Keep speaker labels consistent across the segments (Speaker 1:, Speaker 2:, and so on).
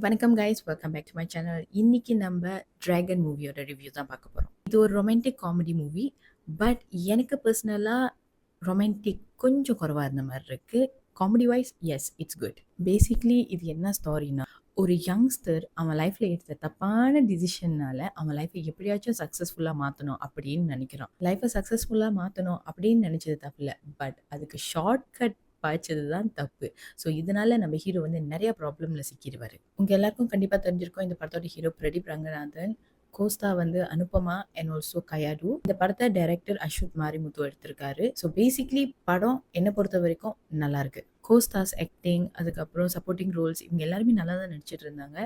Speaker 1: வணக்கம் guys, welcome back to my channel. இன்னைக்கு நம்ம டிராகன் மூவியோட ரிவ்யூ தான் பார்க்க போறோம். இது ஒரு ரொமான்டிக் காமெடி மூவி. பட் எனக்கு பர்சனலா ரொமான்டிக் கொஞ்சம் குறைவா இருந்த மாதிரி இருக்கு. Comedy wise yes, it's good. Basically இது என்ன ஸ்டோரினா, ஒரு யங்ஸ்டர் அவன் லைஃப்ல எடுத்த தப்பான டிசிஷன்னால அவன் லைஃப்பை எப்படியாச்சும் சக்ஸஸ்ஃபுல்லா மாற்றணும் அப்படின்னு நினைக்கிறான். லைஃப்பை சக்ஸஸ்ஃபுல்லா மாற்றணும் அப்படின்னு நினைச்சது தப்பு இல்லை, பட் அதுக்கு ஷார்ட் கட் பாய்ச்சது தான் தப்பு. ஸோ இதனால நம்ம ஹீரோ வந்து நிறைய ப்ராப்ளம்ல சிக்கிடுவாரு. உங்க எல்லாருக்கும் கண்டிப்பா தெரிஞ்சிருக்கும், இந்த படத்தோட ஹீரோ பிரதீப் ரங்கநாதன், கோஸ்டா வந்து அனுபமா அண்ட் ஆல்சோ கயாடு. இந்த படத்தை டைரக்டர் அஸ்வத் மாரிமுத்து எடுத்திருக்காரு. ஸோ பேசிக்லி படம் என்னை பொறுத்த வரைக்கும் நல்லா இருக்கு. கோஸ்டாஸ் ஆக்டிங், அதுக்கப்புறம் சப்போர்ட்டிங் ரோல்ஸ், இவங்க எல்லாருமே நல்லா தான் நடிச்சிட்டு இருந்தாங்க.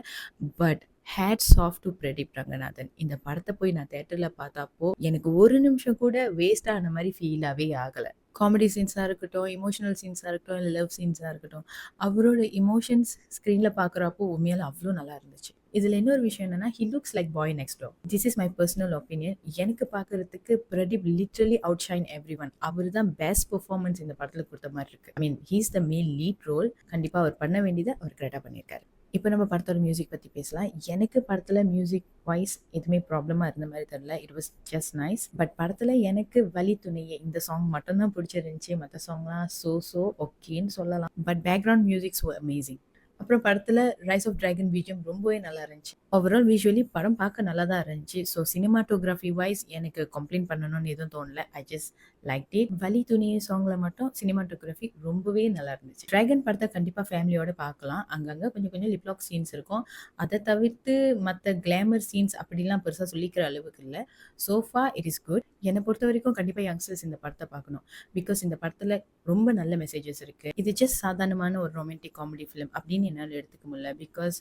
Speaker 1: But hats off to Pradeep Ranganathan. இந்த படத்தை போய் நான் தேட்டர்ல பார்த்தப்போ எனக்கு ஒரு நிமிஷம் கூட வேஸ்ட் ஆன மாதிரி ஃபீலாவே ஆகல. காமெடி சீன்ஸாக இருக்கட்டும், எமோஷனல் சீன்ஸாக இருக்கட்டும், இல்லை லவ் சீன்ஸாக இருக்கட்டும், அவரோட இமோஷன்ஸ் ஸ்க்ரீனில் பார்க்குறப்போ உண்மையால அவ்வளோ நல்லா இருந்துச்சு. இதில் இன்னொரு விஷயம் என்னன்னா, he looks like boy next door. This is my personal opinion. எனக்கு பார்க்கறதுக்கு Pradeep literally outshine everyone. அவர் தான் பெஸ்ட் பெர்ஃபார்மன்ஸ் இந்த படத்தில் கொடுத்த மாதிரி இருக்கு. I mean he's the main lead role. கண்டிப்பாக அவர் பண்ண வேண்டியதை அவர் கரெக்டாக பண்ணியிருக்காரு. இப்போ நம்ம படத்தோட மியூசிக் பற்றி பேசலாம். எனக்கு படத்தில் மியூசிக் வைஸ் எதுவுமே ப்ராப்ளமாக இருந்த மாதிரி தெரியல. It was just nice. But படத்தில் எனக்கு வலி துணையே இந்த சாங் மட்டும்தான் பிடிச்சிருந்துச்சி. மற்ற சாங்லாம் ஸோ ஓகேன்னு சொல்லலாம். But background musics amazing. அப்புறம் படத்தில் ரைஸ் ஆஃப் டிராகன் பிஜிஎம் ரொம்பவே நல்லா இருந்துச்சு. ஓவரால் விஷுவலி படம் பார்க்க நல்லா தான் இருந்துச்சு. ஸோ சினிமாட்டோகிராஃபி வைஸ் எனக்கு கம்ப்ளைண்ட் பண்ணணும்னு எதுவும் தோணல. I just like it. வலி துணியே சாங்ல மட்டும் சினிமாட்டோகிராஃபி ரொம்பவே நல்லா இருந்துச்சு. டிராகன் படத்தை கண்டிப்பாக ஃபேமிலியோட பார்க்கலாம். அங்கங்கே கொஞ்சம் கொஞ்சம் லிப்லாக் சீன்ஸ் இருக்கும். அதை தவிர்த்து மற்ற கிளாமர் சீன்ஸ் அப்படிலாம் பெருசாக சொல்லிக்கிற அளவுக்கு இல்லை. Sofa it is good. என்னை பொறுத்த வரைக்கும் கண்டிப்பாக யங்ஸ்டர்ஸ் இந்த படத்தை பார்க்கணும். பிகாஸ் இந்த படத்தில் ரொம்ப நல்ல மெசேஜஸ் இருக்குது. இது ஜஸ்ட் சாதாரணமான ஒரு ரொமான்டிக் காமெடி ஃபிலிம் அப்படின்னு என்னால் எடுத்துக்க முடியல. பிகாஸ்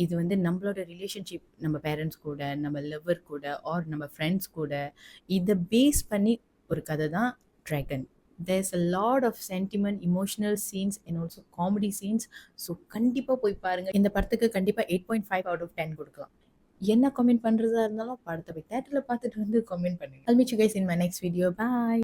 Speaker 1: இது வந்து நம்மளோட ரிலேஷன்ஷிப், நம்ம பேரண்ட்ஸ் கூட, நம்ம லவ்வர் கூட, ஆர் நம்ம ஃப்ரெண்ட்ஸ் கூட, இதை பேஸ் பண்ணி ஒரு கதை தான் dragon. there's a lot of sentiment, emotional scenes and also comedy scenes. So கண்டிப்பாக போய் பாருங்க. இந்த படத்துக்கு கண்டிப்பாக 8.5 out of 10 கொடுக்கலாம். என்ன கமெண்ட் பண்ணுறதா இருந்தாலும் படத்தை போய் தேட்டரில் பார்த்துட்டு வந்து கமெண்ட் பண்ணுங்க. I'll meet you guys in my next video. Bye.